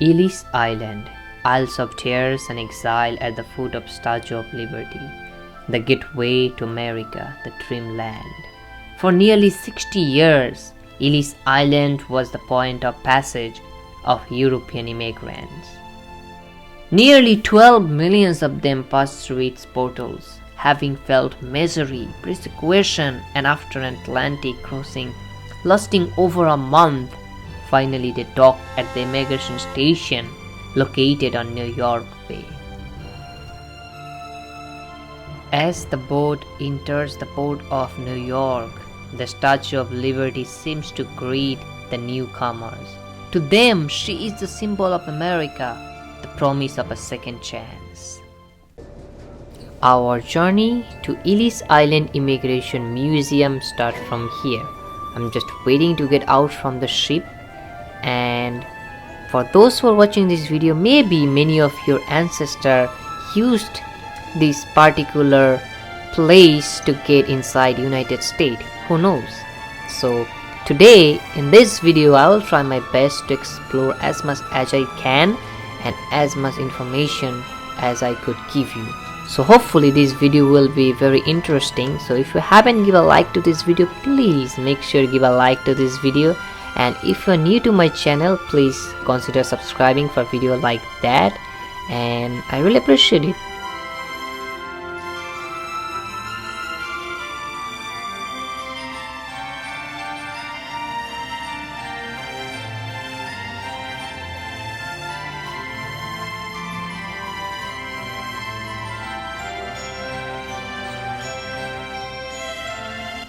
Ellis Island, Isles of Tears and Exile at the foot of Statue of Liberty, the gateway to America, the dreamland. For nearly 60 years, Ellis Island was the point of passage of European immigrants. Nearly 12 million of them passed through its portals, having felt misery, persecution, and after an Atlantic crossing lasting over a month, finally they docked at the immigration station located on New York Bay. As the boat enters the port of New York, the Statue of Liberty seems to greet the newcomers. To them, she is the symbol of America, the promise of a second chance. Our journey to Ellis Island Immigration Museum starts from here. I'm just waiting to get out from the ship, and for those who are watching this video, maybe many of your ancestors used this particular place to get inside United States. Who knows? So today in this video I will try my best to explore as much as I can and as much information as I could give you. So hopefully this video will be very interesting. So if you haven't given a like to this video, please make sure to give a like to this video, and if you're new to my channel, please consider subscribing for video like that, and I really appreciate it.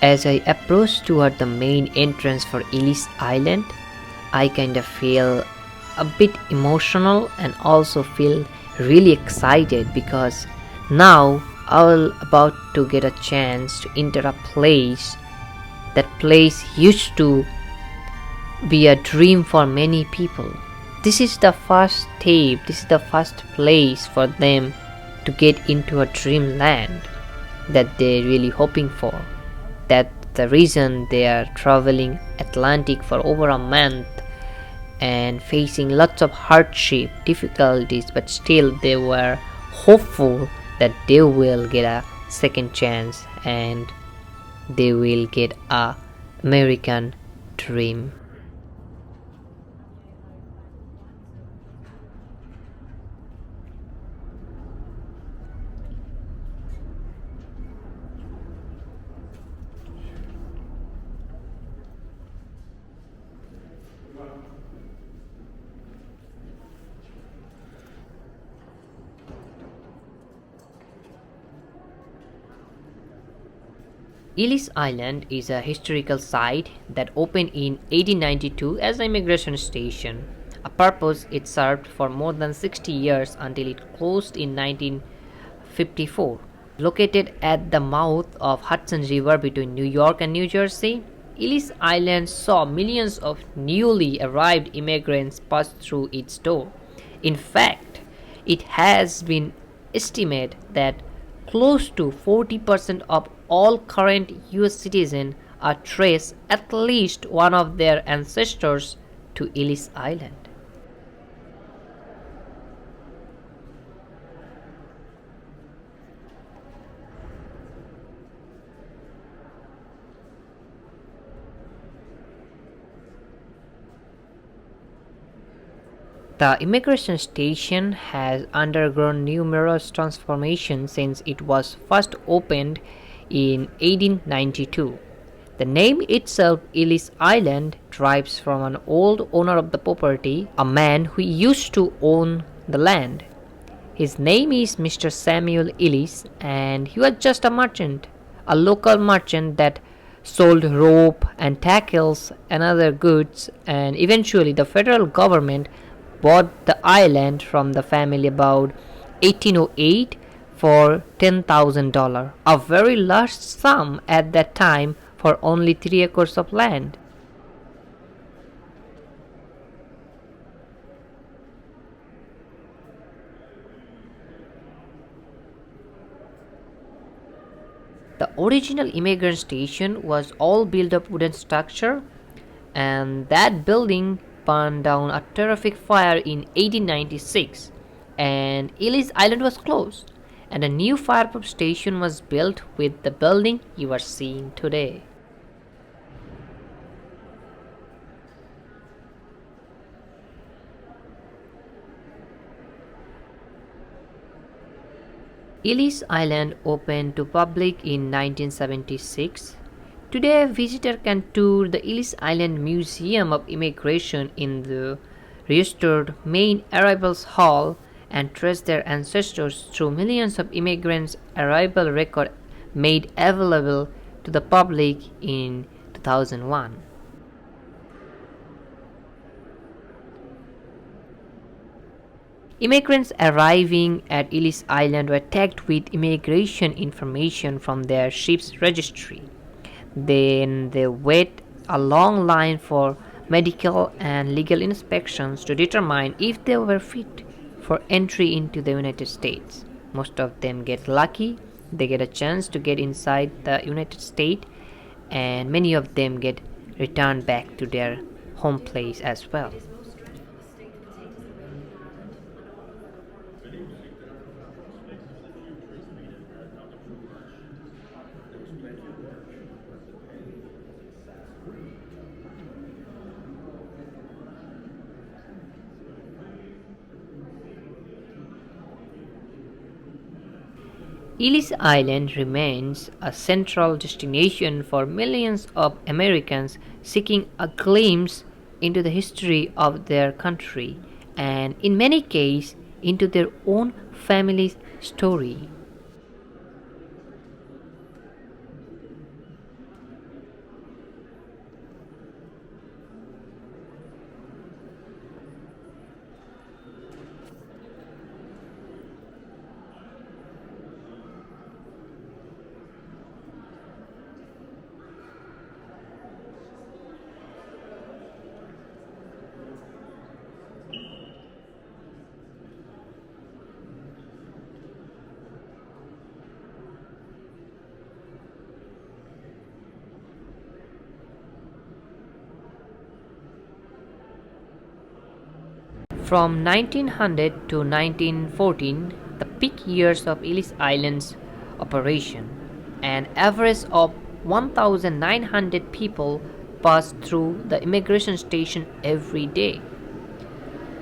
As I approach toward the main entrance for Ellis Island, I kind of feel a bit emotional and also feel really excited because now I'm about to get a chance to enter a place. That place used to be a dream for many people. This is the first step, this is the first place for them to get into a dreamland that they're really hoping for. That's the reason they are traveling Atlantic for over a month and facing lots of hardship, difficulties, but still they were hopeful that they will get a second chance and they will get a American dream. Ellis Island is a historical site that opened in 1892 as an immigration station, a purpose it served for more than 60 years until it closed in 1954. Located at the mouth of Hudson River between New York and New Jersey, Ellis Island saw millions of newly arrived immigrants pass through its door. In fact, it has been estimated that close to 40% of all current US citizens are trace at least one of their ancestors to Ellis Island. The immigration station has undergone numerous transformations since it was first opened in 1892. The name itself, Ellis Island, derives from an old owner of the property, a man who used to own the land. His name is Mr. Samuel Ellis, and he was just a merchant, a local merchant that sold rope and tackles and other goods, and eventually the federal government bought the island from the family about 1808 for $10,000, a very large sum at that time for only 3 acres of land. The original immigrant station was all built up wooden structure, and that building burned down a terrific fire in 1896, and Ellis Island was closed, and a new fireproof station was built with the building you are seeing today. Ellis Island opened to public in 1976. Today, a visitor can tour the Ellis Island Museum of Immigration in the restored main arrivals hall and trace their ancestors through millions of immigrants' arrival record made available to the public in 2001. Immigrants arriving at Ellis Island were tagged with immigration information from their ship's registry. Then they wait a long line for medical and legal inspections to determine if they were fit for entry into the United States. Most of them get lucky, they get a chance to get inside the United States, and many of them get returned back to their home place as well. Ellis Island remains a central destination for millions of Americans seeking a glimpse into the history of their country and, in many cases, into their own family's story. From 1900 to 1914, the peak years of Ellis Island's operation, an average of 1,900 people passed through the immigration station every day.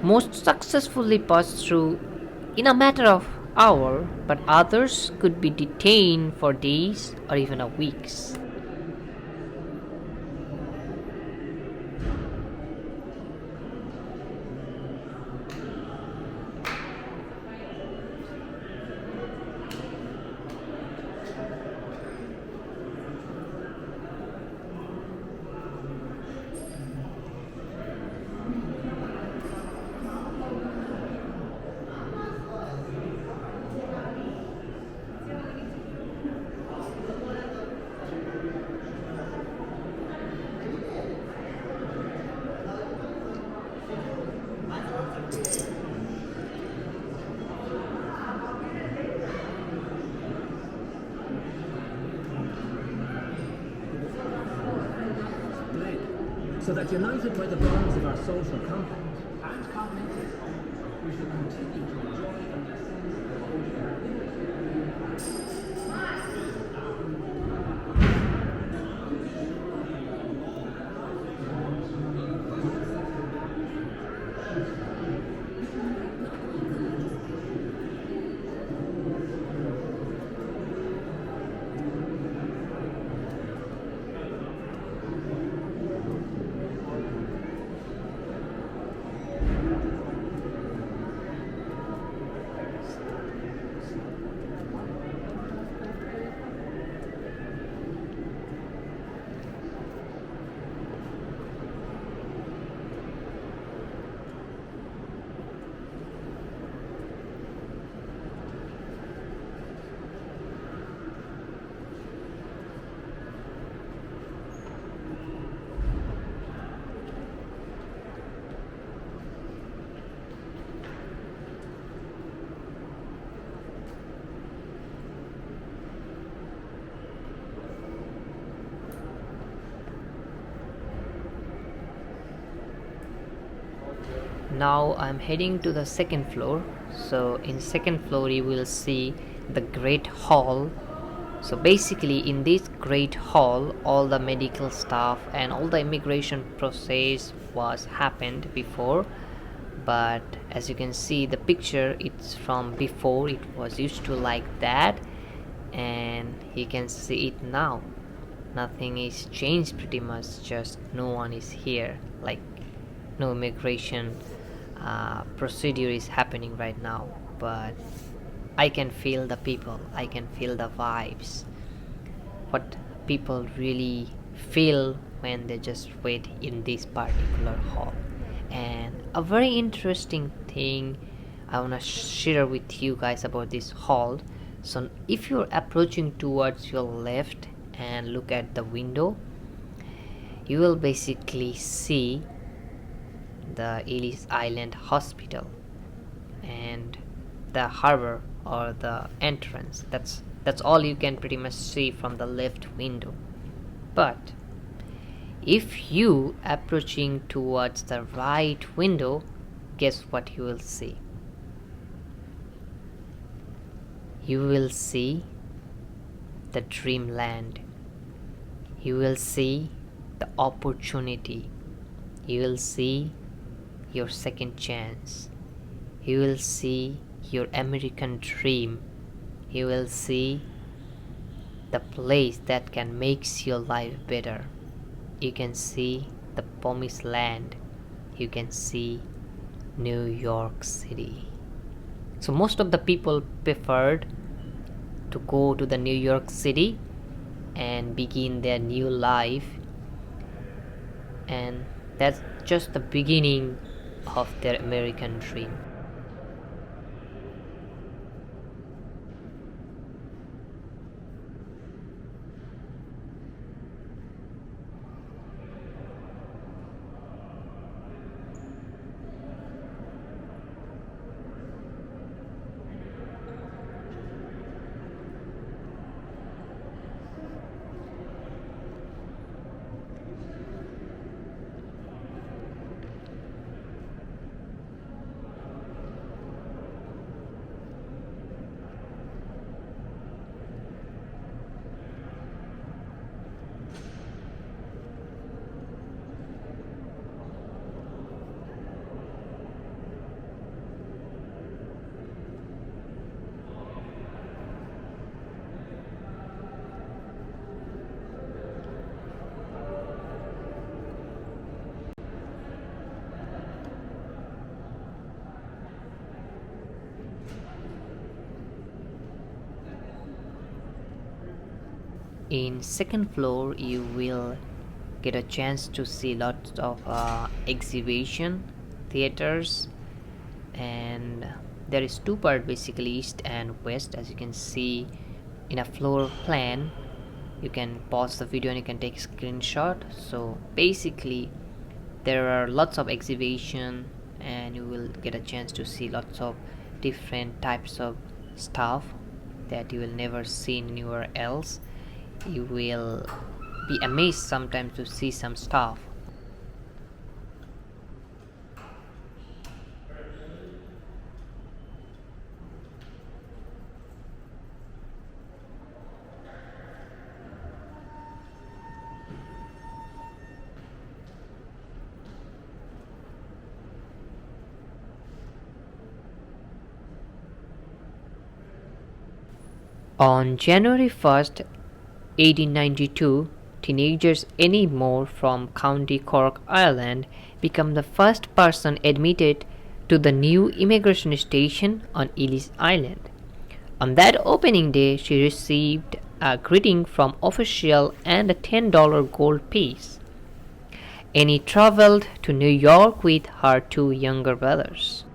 Most successfully passed through in a matter of hours, but others could be detained for days or even a weeks. So that united by the bonds of our social compact and covenanted, we shall continue to enjoy and defend Now I'm heading to the second floor. So in second floor you will see the great hall. So basically in this great hall all the medical staff and all the immigration process was happened before, but as you can see the picture, it's from before it was used to like that, and you can see it now. Nothing is changed pretty much, just no one is here, like no immigration procedure is happening right now. But I can feel the people, I can feel the vibes, what people really feel when they just wait in this particular hall. And a very interesting thing I want to share with you guys about this hall. So if you're approaching towards your left and look at the window, you will basically see the Ellis Island Hospital and the harbor or the entrance. That's all you can pretty much see from the left window. But if you approaching towards the right window, guess what you will see? You will see the dreamland. You will see the opportunity. You will see your second chance. You will see your American dream. You will see the place that can make your life better. You can see the promised land. You can see New York City. So most of the people preferred to go to the New York City and begin their new life, and that's just the beginning of their American dream. In second floor you will get a chance to see lots of exhibition theaters, and there is two part basically, east and west, as you can see in a floor plan. You can pause the video and you can take a screenshot. So basically there are lots of exhibition and you will get a chance to see lots of different types of stuff that you will never see anywhere else. You will be amazed sometimes to see some stuff. On January 1st, 1892, teenagers Annie Moore from County Cork, Ireland, became the first person admitted to the new immigration station on Ellis Island. On that opening day, she received a greeting from official and a $10 gold piece. Annie traveled to New York with her two younger brothers.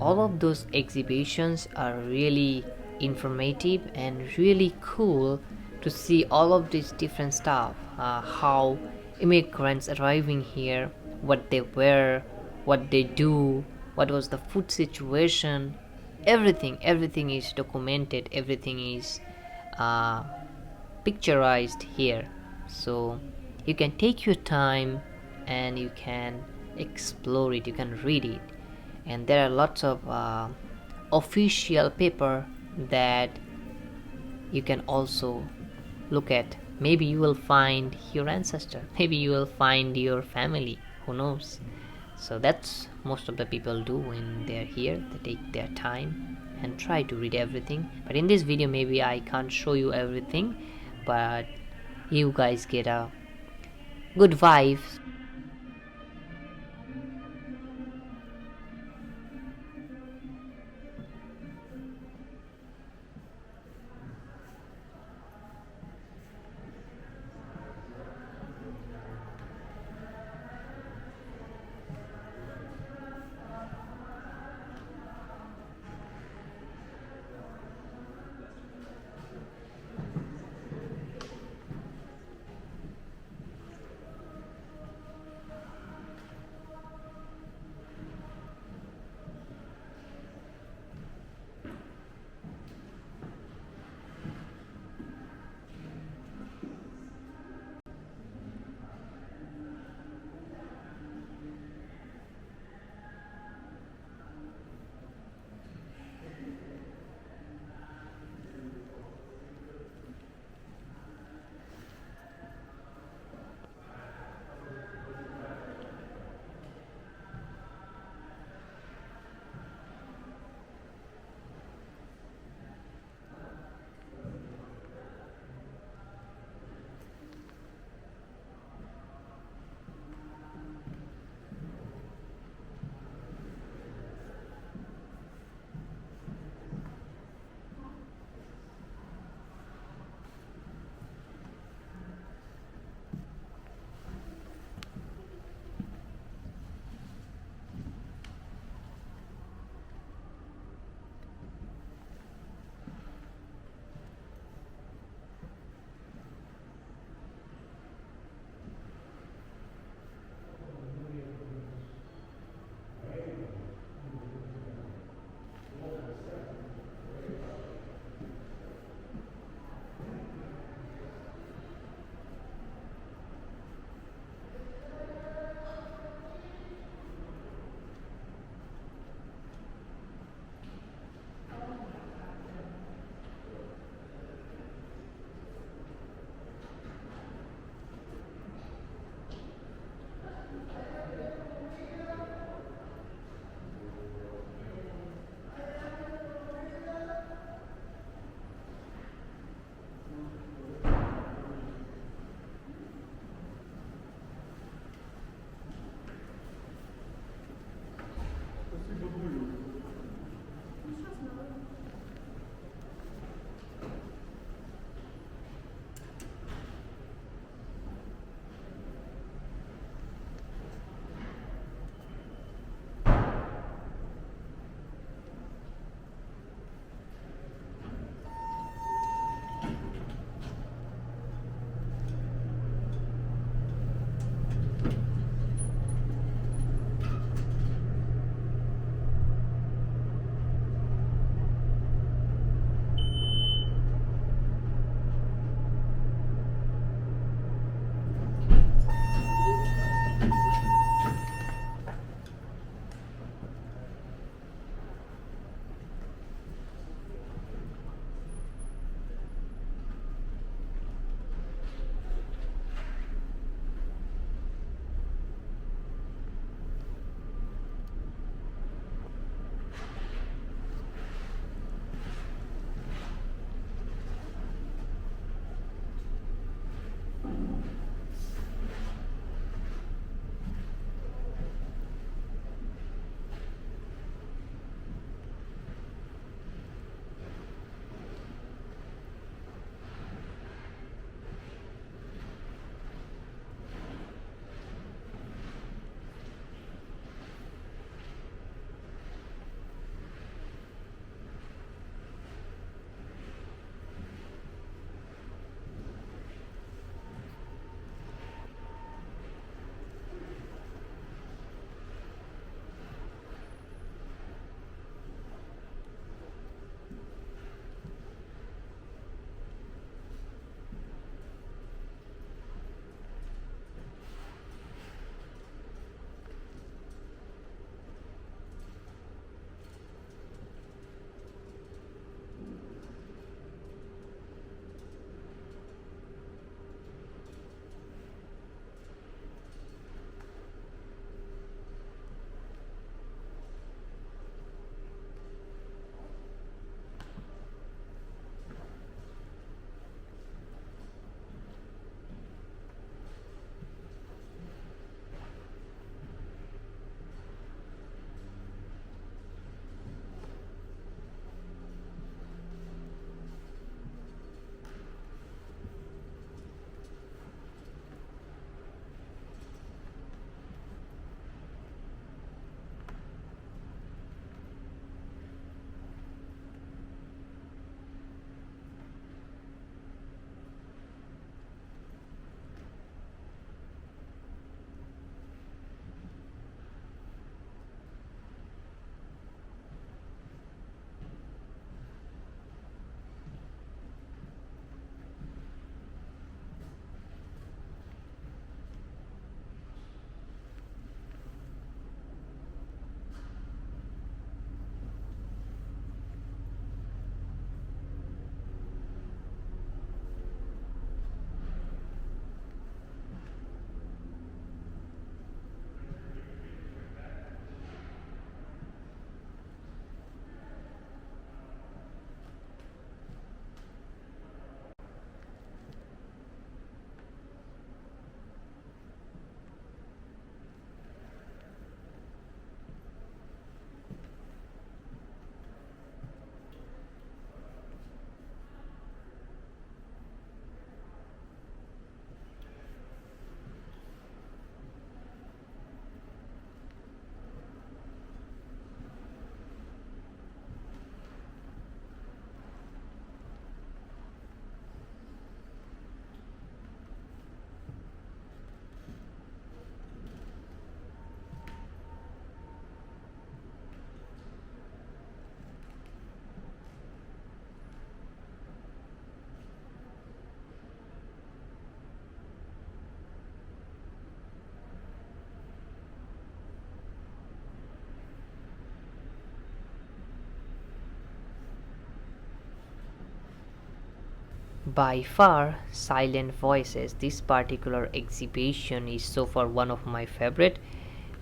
all of those exhibitions are really informative and really cool to see all of this different stuff, how immigrants arriving here, what they wear, what they do, what was the food situation, everything is documented, everything is uh, picturized here. So you can take your time and you can explore it, you can read it. And there are lots of official paper that you can also look at. Maybe you will find your ancestor, maybe you will find your family, who knows. So that's most of the people do when they're here. They take their time and try to read everything. But in this video maybe I can't show you everything, but you guys get a good vibe. By far, Silent Voices, this particular exhibition is so far one of my favorite,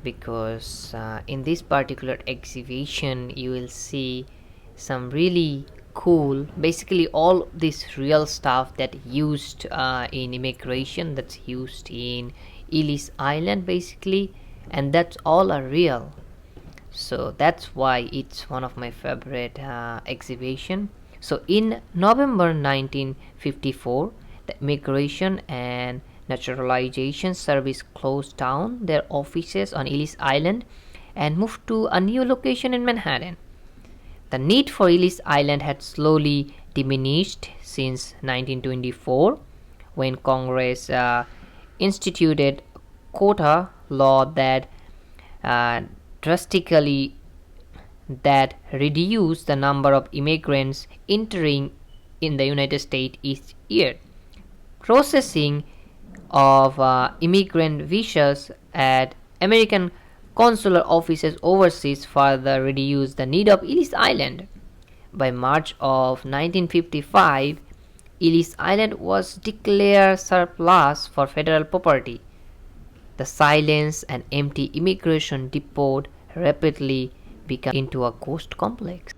because in this particular exhibition you will see some really cool, basically all this real stuff that used in immigration, that's used in Ellis Island basically, and that's all are real. So that's why it's one of my favorite exhibition. So in November 1954, the Immigration and Naturalization Service closed down their offices on Ellis Island and moved to a new location in Manhattan. The need for Ellis Island had slowly diminished since 1924, when Congress instituted a quota law uh, drastically that reduced the number of immigrants entering in the United States each year. Processing of immigrant visas at American consular offices overseas further reduced the need of Ellis Island. By March of 1955, Ellis Island was declared surplus for federal property. The silence and empty immigration depot rapidly became into a ghost complex.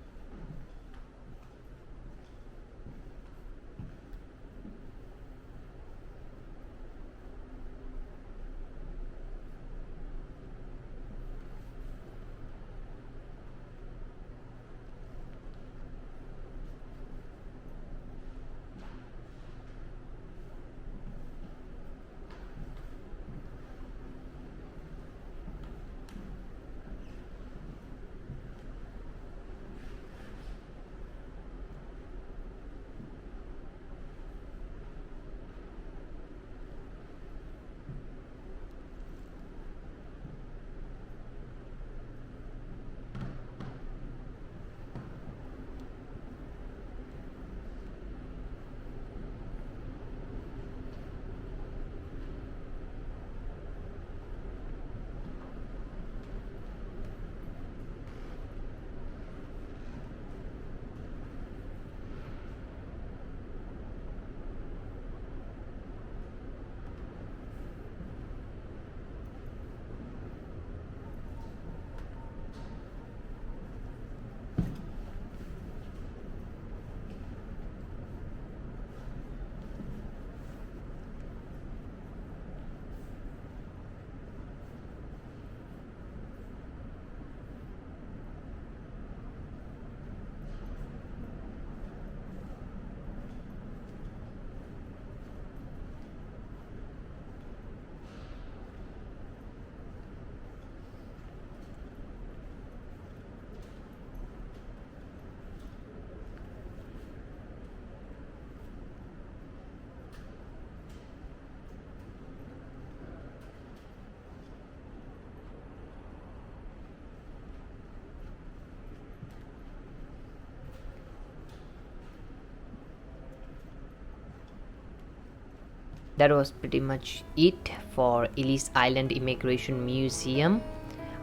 That was pretty much it for Ellis Island Immigration Museum.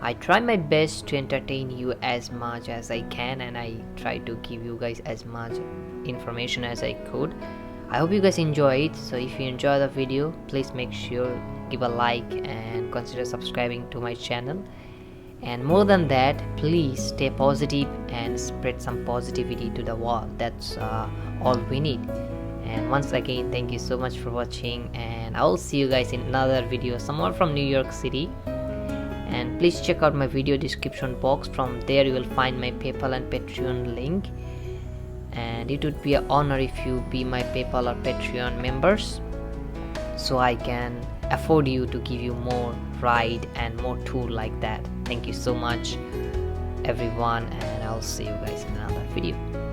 I try my best to entertain you as much as I can, and I try to give you guys as much information as I could. I hope you guys enjoy it. So if you enjoy the video, please make sure give a like and consider subscribing to my channel. And more than that, please stay positive and spread some positivity to the world. That's all we need. And once again, thank you so much for watching, and I will see you guys in another video somewhere from New York City. And please check out my video description box. From there you will find my PayPal and Patreon link, and it would be an honor if you be my PayPal or Patreon members, so I can afford you to give you more ride and more tool like that. Thank you so much everyone, and I'll see you guys in another video.